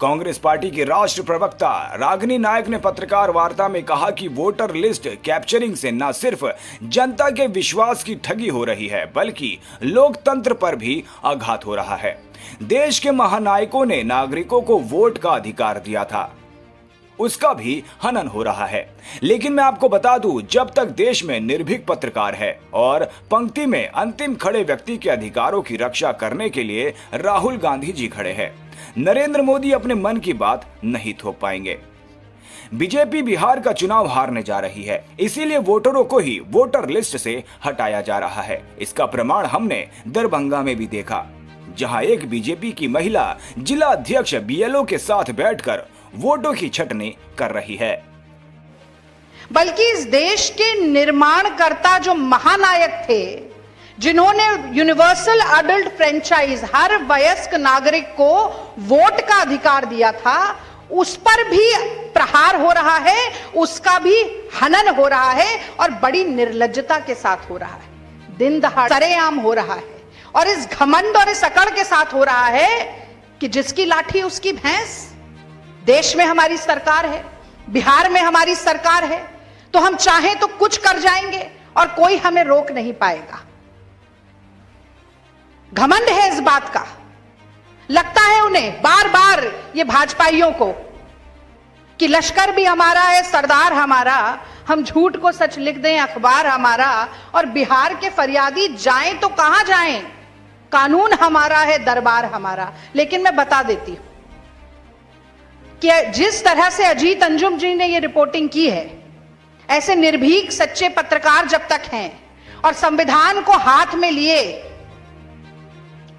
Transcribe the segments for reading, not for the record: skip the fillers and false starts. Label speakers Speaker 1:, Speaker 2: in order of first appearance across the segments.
Speaker 1: Congress party की राष्ट्रीय प्रवक्ता रागिनी नायक ने पत्रकार वार्ता में कहा कि वोटर लिस्ट कैप्चरिंग से न सिर्फ जनता के विश्वास की ठगी हो रही है, बल्कि लोकतंत्र पर भी आघात हो रहा है। देश के महानायकों ने नागरिकों को वोट का अधिकार दिया था, उसका भी हनन हो रहा है। लेकिन मैं आपको बता दूं, जब तक देश में निर्भीक पत्रकार है और पंक्ति में अंतिम खड़े व्यक्ति के अधिकारों की रक्षा करने के लिए राहुल गांधी जी खड़े हैं, नरेंद्र मोदी अपने मन की बात नहीं थोप पाएंगे। बीजेपी बिहार का चुनाव हारने जा रही है, इसीलिए वोटरों को ही वोटर लिस्ट से हटाया जा रहा है। इसका प्रमाण हमने दरभंगा में भी देखा, जहां एक बीजेपी की महिला जिला अध्यक्ष बीएलओ के साथ बैठकर वोटों की छटनी कर रही है।
Speaker 2: बल्कि इस देश के निर्माणकर्ता जो महानायक थे, जिन्होंने यूनिवर्सल अडल्ट फ्रेंचाइज हर वयस्क नागरिक को वोट का अधिकार दिया था, उस पर भी प्रहार हो रहा है, उसका भी हनन हो रहा है और बड़ी निर्लज्जता के साथ हो रहा है, दिन दहाड़े सरेआम हो रहा है और इस घमंड और इस अकड़ के साथ हो रहा है कि जिसकी लाठी उसकी भैंस। देश में हमारी सरकार है, बिहार में हमारी सरकार है, तो हम चाहें तो कुछ कर जाएंगे और कोई हमें रोक नहीं पाएगा। घमंड है इस बात का। लगता है उन्हें बार बार ये भाजपाइयों को कि लश्कर भी हमारा है, सरदार हमारा, हम झूठ को सच लिख दें, अखबार हमारा, और बिहार के फरियादी जाएं तो कहां जाएं, कानून हमारा है, दरबार हमारा। लेकिन मैं बता देती हूं कि जिस तरह से अजीत अंजुम जी ने ये रिपोर्टिंग की है, ऐसे निर्भीक सच्चे पत्रकार जब तक हैं और संविधान को हाथ में लिए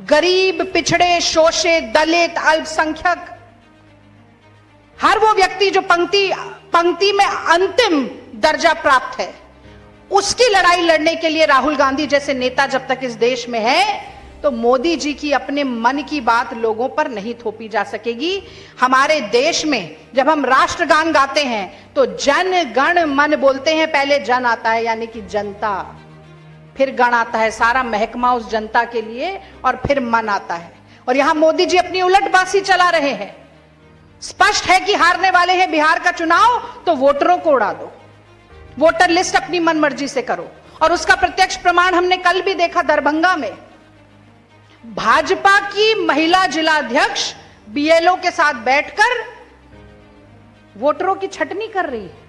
Speaker 2: गरीब, पिछड़े, शोषित, दलित, अल्पसंख्यक, हर वो व्यक्ति जो पंक्ति में अंतिम दर्जा प्राप्त है, उसकी लड़ाई लड़ने के लिए राहुल गांधी जैसे नेता जब तक इस देश में है, तो मोदी जी की अपने मन की बात लोगों पर नहीं थोपी जा सकेगी। हमारे देश में जब हम राष्ट्रगान गाते हैं तो जन गण मन बोलते हैं, पहले जन आता है यानी कि जनता, फिर गण आता है, सारा महकमा उस जनता के लिए, और फिर मन आता है। और यहां मोदी जी अपनी उलटबाजी चला रहे हैं। स्पष्ट है कि हारने वाले हैं बिहार का चुनाव, तो वोटरों को उड़ा दो, वोटर लिस्ट अपनी मनमर्जी से करो। और उसका प्रत्यक्ष प्रमाण हमने कल भी देखा दरभंगा में। भाजपा की महिला जिला अध्यक्ष बीएलओ के साथ बैठकर वोटरों की छटनी कर रही है।